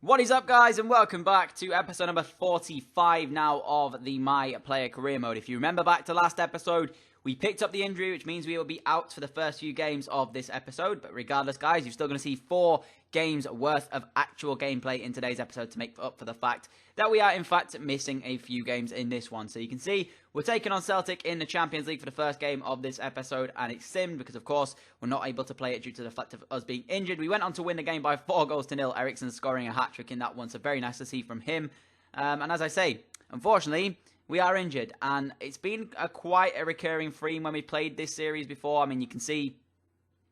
What is up, guys, and welcome back to episode number 45 now of the My Player Career Mode. If you remember back to last episode, we picked up the injury, which means we will be out for the first few games of this episode. But regardless, guys, you're still going to see 4 games worth of actual gameplay in today's episode to make up for the fact that we are, in fact, missing a few games in this one. So you can see we're taking on Celtic in the Champions League for the first game of this episode, and it's simmed because, of course, we're not able to play it due to the fact of us being injured. We went on to win the game by 4-0. Eriksen scoring a hat-trick in that one, so very nice to see from him. And as I say, unfortunately, we are injured, and it's been quite a recurring theme when we played this series before. I mean, you can see,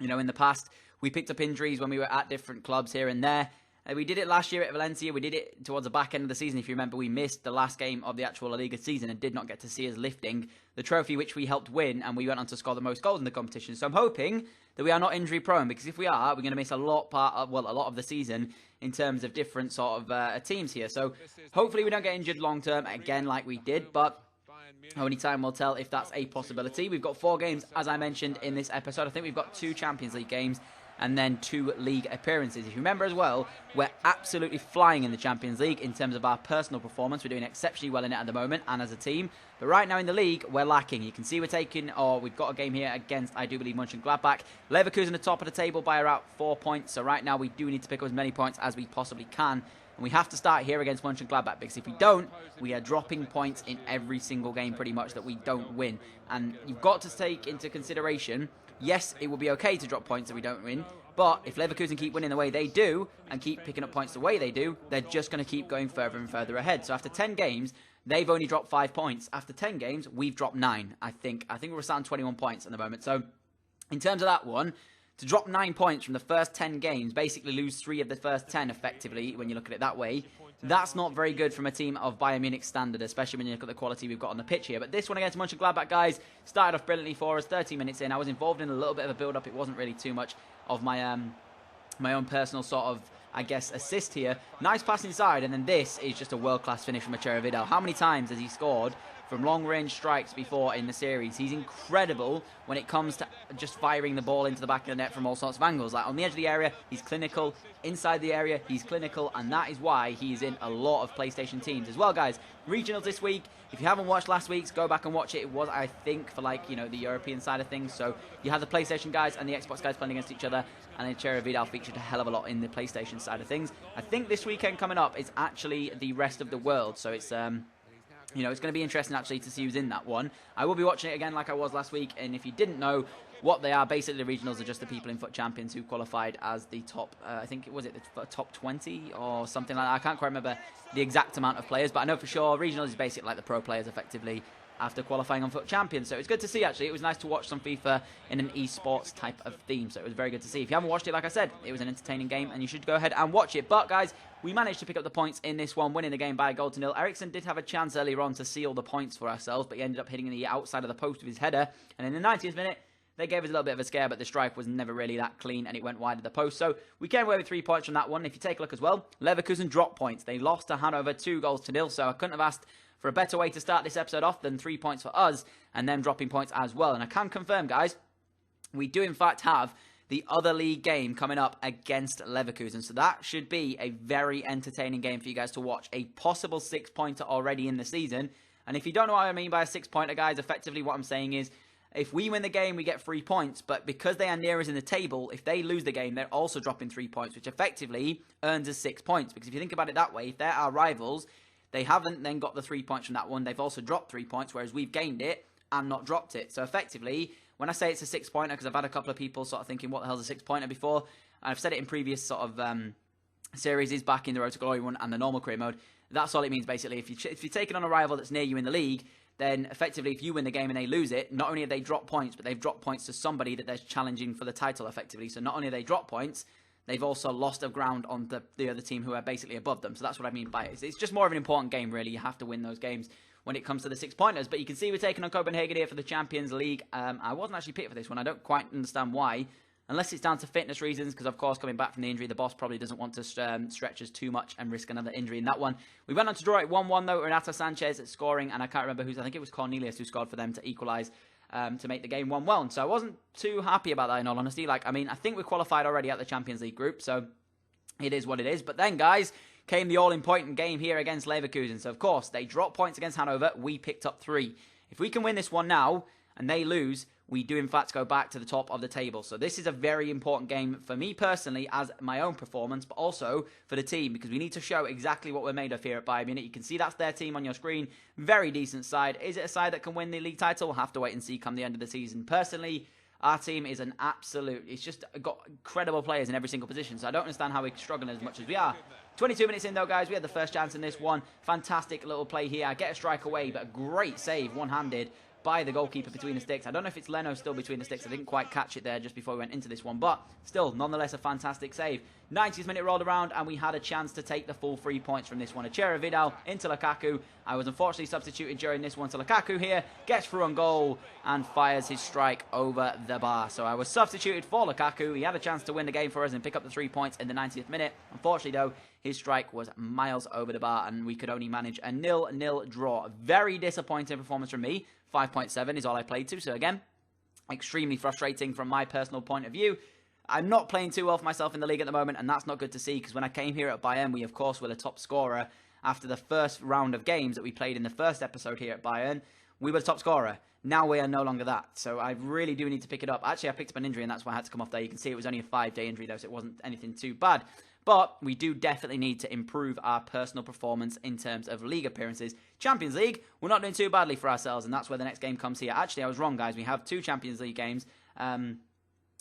in the past, we picked up injuries when we were at different clubs here and there. We did it last year at Valencia. We did it towards the back end of the season. If you remember, we missed the last game of the actual La Liga season and did not get to see us lifting the trophy which we helped win, and we went on to score the most goals in the competition. So I'm hoping that we are not injury prone, because if we are, we're going to miss a lot of the season in terms of different sort of teams here. So hopefully we don't get injured long term again like we did, but only time will tell if that's a possibility. We've got 4 games, as I mentioned in this episode. I think we've got 2 Champions League games and then 2 league appearances. If you remember as well, we're absolutely flying in the Champions League in terms of our personal performance. We're doing exceptionally well in it at the moment and as a team. But right now in the league, we're lacking. You can see we've got a game here against, I do believe, Mönchengladbach. Leverkusen at the top of the table by around 4 points. So right now we do need to pick up as many points as we possibly can. And we have to start here against Mönchengladbach, because if we don't, we are dropping points in every single game pretty much that we don't win. And you've got to take into consideration, yes, it will be okay to drop points that we don't win, but if Leverkusen keep winning the way they do and keep picking up points the way they do, they're just going to keep going further and further ahead. So after 10 games, they've only dropped 5 points. After 10 games, we've dropped 9, I think. I think we're sat on 21 points at the moment. So in terms of that one, to drop 9 points from the first 10 games, basically lose 3 of the first 10 effectively, when you look at it that way, that's not very good from a team of Bayern Munich standard, especially when you look at the quality we've got on the pitch here. But this one against Mönchengladbach, guys, started off brilliantly for us. 30 minutes in, I was involved in a little bit of a build-up. It wasn't really too much of my own personal sort of, I guess, assist here. Nice pass inside, and then this is just a world-class finish from Vidal. How many times has he scored from long-range strikes before in the series? He's incredible when it comes to just firing the ball into the back of the net from all sorts of angles. Like on the edge of the area, he's clinical. Inside the area, he's clinical, and that is why he's in a lot of PlayStation teams as well, guys. Regionals this week. If you haven't watched last week's, go back and watch it. It was, I think, for the European side of things. So you have the PlayStation guys and the Xbox guys playing against each other, and then Vidal featured a hell of a lot in the PlayStation side of things. I think this weekend coming up is actually the rest of the world, so it's it's going to be interesting actually to see who's in that one. I will be watching it again like I was last week, and if you didn't know what they are, basically the regionals are just the people in FUT champions who qualified as the top, I think, was it the top 20 or something like that? I can't quite remember the exact amount of players, but I know for sure regionals is basically like the pro players effectively after qualifying on FUT champions. So it was good to see, actually. It was nice to watch some FIFA in an esports type of theme, so it was very good to see. If you haven't watched it, like I said, it was an entertaining game, and you should go ahead and watch it. But, guys, we managed to pick up the points in this one, winning the game by 1-0. Eriksen did have a chance earlier on to seal the points for ourselves, but he ended up hitting the outside of the post with his header. And in the 90th minute, they gave us a little bit of a scare, but the strike was never really that clean, and it went wide of the post. So we came away with 3 points from that one. If you take a look as well, Leverkusen dropped points. They lost to Hanover 2-0, so I couldn't have asked for a better way to start this episode off than 3 points for us, and them dropping points as well. And I can confirm, guys, we do in fact have the other league game coming up against Leverkusen. So that should be a very entertaining game for you guys to watch. A possible 6-pointer already in the season. And if you don't know what I mean by a 6-pointer, guys, effectively what I'm saying is, if we win the game, we get 3 points. But because they are near us in the table, if they lose the game, they're also dropping 3 points, which effectively earns us 6 points. Because if you think about it that way, if they're our rivals, they haven't then got the 3 points from that one. They've also dropped 3 points, whereas we've gained it and not dropped it. So effectively, when I say it's a 6-pointer, because I've had a couple of people sort of thinking, what the hell's a 6-pointer before? And I've said it in previous sort of series, back in the Road to Glory one and the normal career mode. That's all it means, basically. If you're taking on a rival that's near you in the league, then effectively if you win the game and they lose it, not only have they dropped points, but they've dropped points to somebody that they're challenging for the title, effectively. So not only have they dropped points, they've also lost of ground on the other team who are basically above them. So that's what I mean by it. It's just more of an important game, really. You have to win those games when it comes to the 6-pointers. But you can see we're taking on Copenhagen here for the Champions League. I wasn't actually picked for this one. I don't quite understand why. Unless it's down to fitness reasons, because of course coming back from the injury, the boss probably doesn't want to stretch us too much and risk another injury in that one. We went on to draw it 1-1 though, Renato Sanchez scoring, and I can't remember I think it was Cornelius who scored for them to equalise to make the game 1-1. So I wasn't too happy about that in all honesty. I think we qualified already at the Champions League group, so it is what it is. But then, guys, came the all-important game here against Leverkusen. So, of course, they dropped points against Hanover. We picked up 3. If we can win this one now and they lose, we do, in fact, go back to the top of the table. So this is a very important game for me personally as my own performance, but also for the team, because we need to show exactly what we're made of here at Bayern Munich. You can see that's their team on your screen. Very decent side. Is it a side that can win the league title? We'll have to wait and see come the end of the season. Personally, our team is an absolute... It's just got incredible players in every single position, so I don't understand how we're struggling as much as we are. 22 minutes in, though, guys. We had the first chance in this one. Fantastic little play here. I get a strike away, but a great save, one-handed, by the goalkeeper between the sticks. I don't know if it's Leno still between the sticks. I didn't quite catch it there just before we went into this one, but still, nonetheless, a fantastic save. 90th minute rolled around, and we had a chance to take the full 3 points from this one. Achera Vidal into Lukaku. I was unfortunately substituted during this one, so Lukaku here gets through on goal and fires his strike over the bar. So I was substituted for Lukaku. He had a chance to win the game for us and pick up the 3 points in the 90th minute. Unfortunately, though, his strike was miles over the bar, and we could only manage a 0-0 draw. Very disappointing performance from me. 5.7 is all I played to, so again, extremely frustrating from my personal point of view. I'm not playing too well for myself in the league at the moment, and that's not good to see, because when I came here at Bayern, we of course were the top scorer after the first round of games that we played in the first episode here at Bayern. We were the top scorer. Now we are no longer that, so I really do need to pick it up. Actually, I picked up an injury, and that's why I had to come off there. You can see it was only a 5-day injury, though, so it wasn't anything too bad. But we do definitely need to improve our personal performance in terms of league appearances. Champions League, we're not doing too badly for ourselves, and that's where the next game comes here. Actually, I was wrong, guys. We have 2 Champions League games, and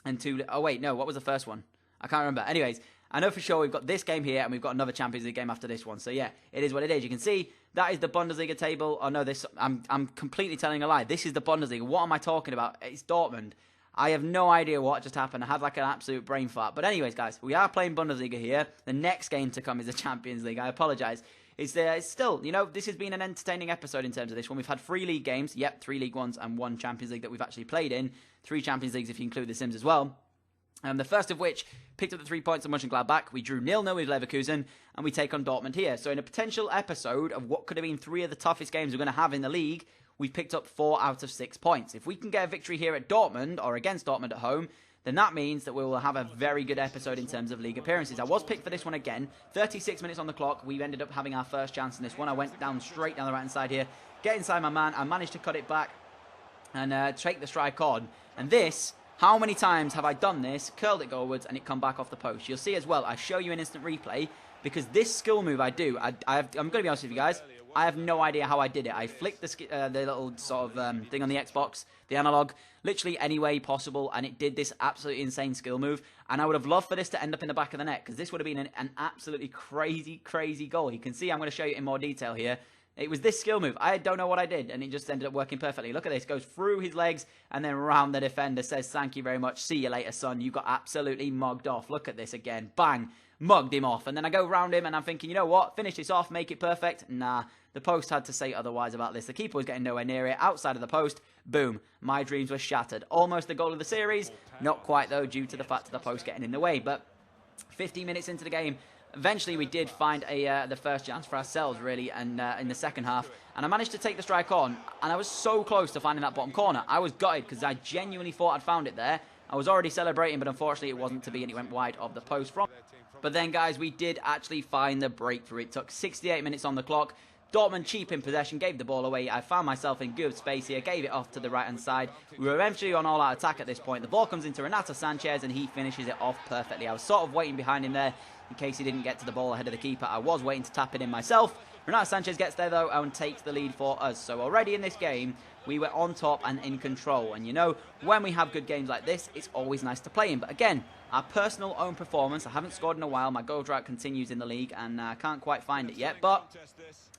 2... Oh, wait, no, what was the first one? I can't remember. Anyways, I know for sure we've got this game here, and we've got another Champions League game after this one. So, yeah, it is what it is. You can see that is the Bundesliga table. Oh, no, I'm completely telling a lie. This is the Bundesliga. What am I talking about? It's Dortmund. I have no idea what just happened. I had like an absolute brain fart. But anyways, guys, we are playing Bundesliga here. The next game to come is the Champions League. I apologise. It's still, you know, this has been an entertaining episode in terms of this one. We've had 3 league games. Yep, 3 League Ones and 1 Champions League that we've actually played in. 3 Champions Leagues if you include the Sims as well. The first of which picked up the 3 points of Mönchengladbach. We drew 0-0 with Leverkusen, and we take on Dortmund here. So in a potential episode of what could have been 3 of the toughest games we're going to have in the league, we've picked up 4 out of 6 points. If we can get a victory here at Dortmund, or against Dortmund at home, then that means that we will have a very good episode in terms of league appearances. I was picked for this one again. 36 minutes on the clock. We ended up having our first chance in this one. I went straight down the right-hand side here, get inside my man. I managed to cut it back and take the strike on. And this... How many times have I done this, curled it goalwards, and it come back off the post? You'll see as well, I show you an instant replay, because this skill move I do, I'm going to be honest with you guys, I have no idea how I did it. I flicked the little sort of thing on the Xbox, the analog, literally any way possible, and it did this absolutely insane skill move, and I would have loved for this to end up in the back of the net, because this would have been an absolutely crazy goal. You can see I'm going to show you in more detail here. It was this skill move. I don't know what I did, and it just ended up working perfectly. Look at this. Goes through his legs and then round the defender. Says, thank you very much. See you later, son. You got absolutely mugged off. Look at this again. Bang. Mugged him off. And then I go round him, and I'm thinking, you know what? Finish this off. Make it perfect. Nah. The post had to say otherwise about this. The keeper was getting nowhere near it. Outside of the post. Boom. My dreams were shattered. Almost the goal of the series. Not quite, though, due to the fact of the post getting in the way. But 15 minutes into the game... Eventually, we did find the first chance for ourselves, really, and in the second half. And I managed to take the strike on, and I was so close to finding that bottom corner. I was gutted because I genuinely thought I'd found it there. I was already celebrating, but unfortunately, it wasn't to be, and it went wide of the post from. But then, guys, we did actually find the breakthrough. It took 68 minutes on the clock. Dortmund cheap in possession, gave the ball away. I found myself in good space here, gave it off to the right-hand side. We were eventually on all-out attack at this point. The ball comes into Renato Sanchez, and he finishes it off perfectly. I was sort of waiting behind him there in case he didn't get to the ball ahead of the keeper. I was waiting to tap it in myself. Renato Sanchez gets there, though, and takes the lead for us. So already in this game, we were on top and in control. And, you know, when we have good games like this, it's always nice to play in. But, again, our personal own performance, I haven't scored in a while. My goal drought continues in the league, and I can't quite find it yet. But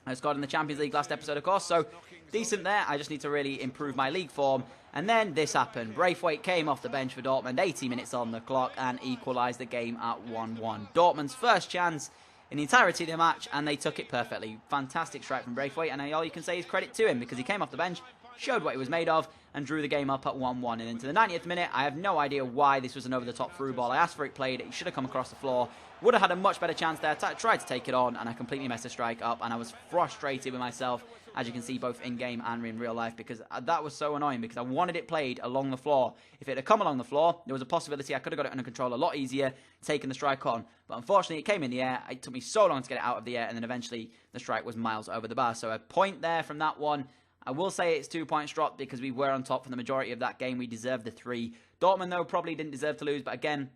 I scored in the Champions League last episode, of course, so decent there. I just need to really improve my league form. And then this happened. Braithwaite came off the bench for Dortmund, 80 minutes on the clock, and equalised the game at 1-1. Dortmund's first chance in the entirety of the match, and they took it perfectly. Fantastic strike from Braithwaite, and all you can say is credit to him, because he came off the bench, showed what he was made of, and drew the game up at 1-1. And into the 90th minute, I have no idea why this was an over-the-top through ball. I asked for it played. It should have come across the floor. Would have had a much better chance there. Tried to take it on, and I completely messed the strike up, and I was frustrated with myself, as you can see, both in-game and in real life, because that was so annoying, because I wanted it played along the floor. If it had come along the floor, there was a possibility I could have got it under control a lot easier, taking the strike on. But unfortunately, it came in the air. It took me so long to get it out of the air, and then eventually the strike was miles over the bar. So a point there from that one. I will say it's 2 points dropped because we were on top for the majority of that game. We deserved the 3. Dortmund, though, probably didn't deserve to lose, but again,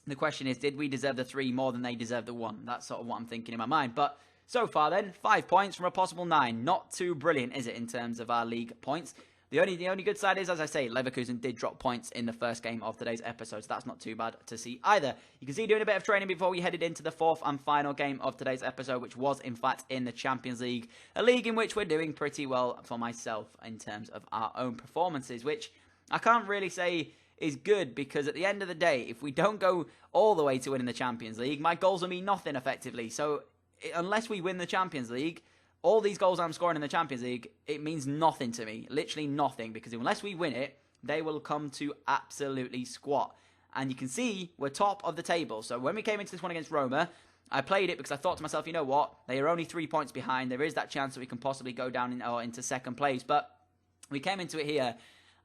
the question is, did we deserve the 3 more than they deserved the 1? That's sort of what I'm thinking in my mind. But so far then, 5 points from a possible 9. Not too brilliant, is it, in terms of our league points? The only good side is, as I say, Leverkusen did drop points in the first game of today's episode, so that's not too bad to see either. You can see doing a bit of training before we headed into the 4th and final game of today's episode, which was, in fact, in the Champions League, a league in which we're doing pretty well for myself in terms of our own performances, which I can't really say is good, because at the end of the day, if we don't go all the way to winning the Champions League, my goals will mean nothing effectively. So unless we win the Champions League, all these goals I'm scoring in the Champions League, it means nothing to me. Literally nothing, because unless we win it, they will come to absolutely squat. And you can see we're top of the table. So when we came into this one against Roma, I played it because I thought to myself, you know what? They are only 3 points behind. There is that chance that we can possibly go down into second place. But we came into it here,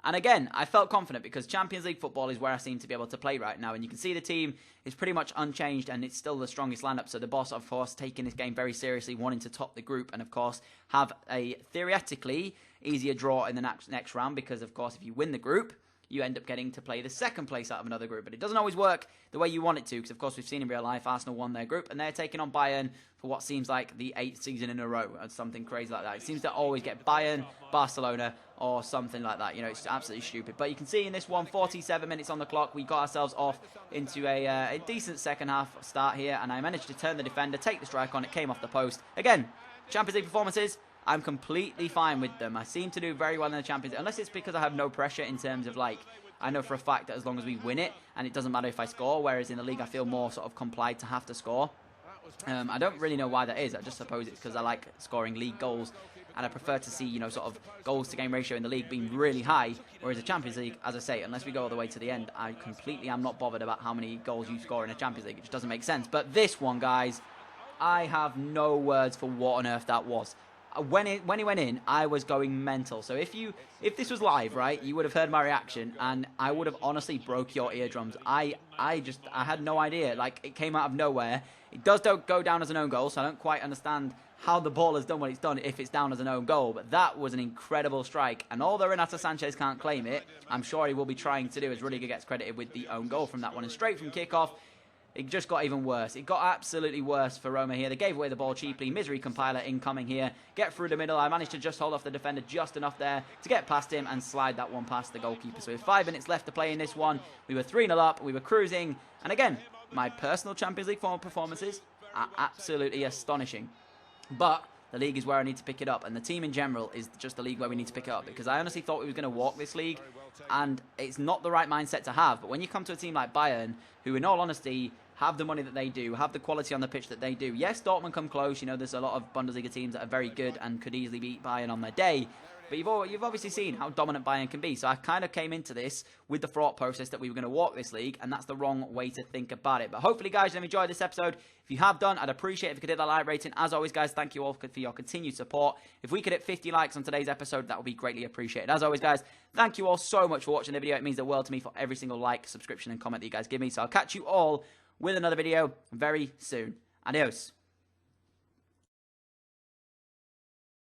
and again, I felt confident because Champions League football is where I seem to be able to play right now. And you can see the team is pretty much unchanged, and it's still the strongest lineup. So the boss, of course, taking this game very seriously, wanting to top the group and, of course, have a theoretically easier draw in the next round. Because, of course, if you win the group, you end up getting to play the second place out of another group. But it doesn't always work the way you want it to, because, of course, we've seen in real life, Arsenal won their group, and they're taking on Bayern for what seems like the 8th season in a row, or something crazy like that. It seems to always get Bayern, Barcelona, or something like that. You know, it's absolutely stupid. But you can see in this one, 47 minutes on the clock, we got ourselves off into a decent second half start here, and I managed to turn the defender, take the strike on, it came off the post. Again, Champions League performances, I'm completely fine with them. I seem to do very well in the Champions League, unless it's because I have no pressure in terms of, like, I know for a fact that as long as we win it, and it doesn't matter if I score, whereas in the league I feel more sort of complied to have to score. I don't really know why that is. I just suppose it's because I like scoring league goals, and I prefer to see, you know, sort of goals to game ratio in the league being really high, whereas the Champions League, as I say, unless we go all the way to the end, I completely am not bothered about how many goals you score in a Champions League. It just doesn't make sense. But this one, guys, I have no words for what on earth that was. When it went in, I was going mental. So if this was live, right, you would have heard my reaction, and I would have honestly broke your eardrums. I had no idea. Like, it came out of nowhere. It does go down as an own goal, so I don't quite understand how the ball has done what it's done if it's down as an own goal. But that was an incredible strike, and although Renato Sanchez can't claim it, I'm sure he will be trying to do, as Rudiger gets credited with the own goal from that one. And straight from kickoff, it just got even worse. It got absolutely worse for Roma here. They gave away the ball cheaply. Misery compiler incoming here. Get through the middle. I managed to just hold off the defender just enough there to get past him and slide that one past the goalkeeper. So with 5 minutes left to play in this one, we were 3-0 up. We were cruising. And again, my personal Champions League form performances are absolutely astonishing. But the league is where I need to pick it up, and the team in general is just the league where we need to pick it up, because I honestly thought we were going to walk this league, and it's not the right mindset to have. But when you come to a team like Bayern, who in all honesty have the money that they do, have the quality on the pitch that they do. Yes, Dortmund come close. You know, there's a lot of Bundesliga teams that are very good and could easily beat Bayern on their day. But you've obviously seen how dominant Bayern can be. So I kind of came into this with the thought process that we were going to walk this league, and that's the wrong way to think about it. But hopefully, guys, you've enjoyed this episode. If you have done, I'd appreciate it if you could hit that like rating. As always, guys, thank you all for your continued support. If we could hit 50 likes on today's episode, that would be greatly appreciated. As always, guys, thank you all so much for watching the video. It means the world to me for every single like, subscription, and comment that you guys give me. So I'll catch you all with another video very soon. Adios.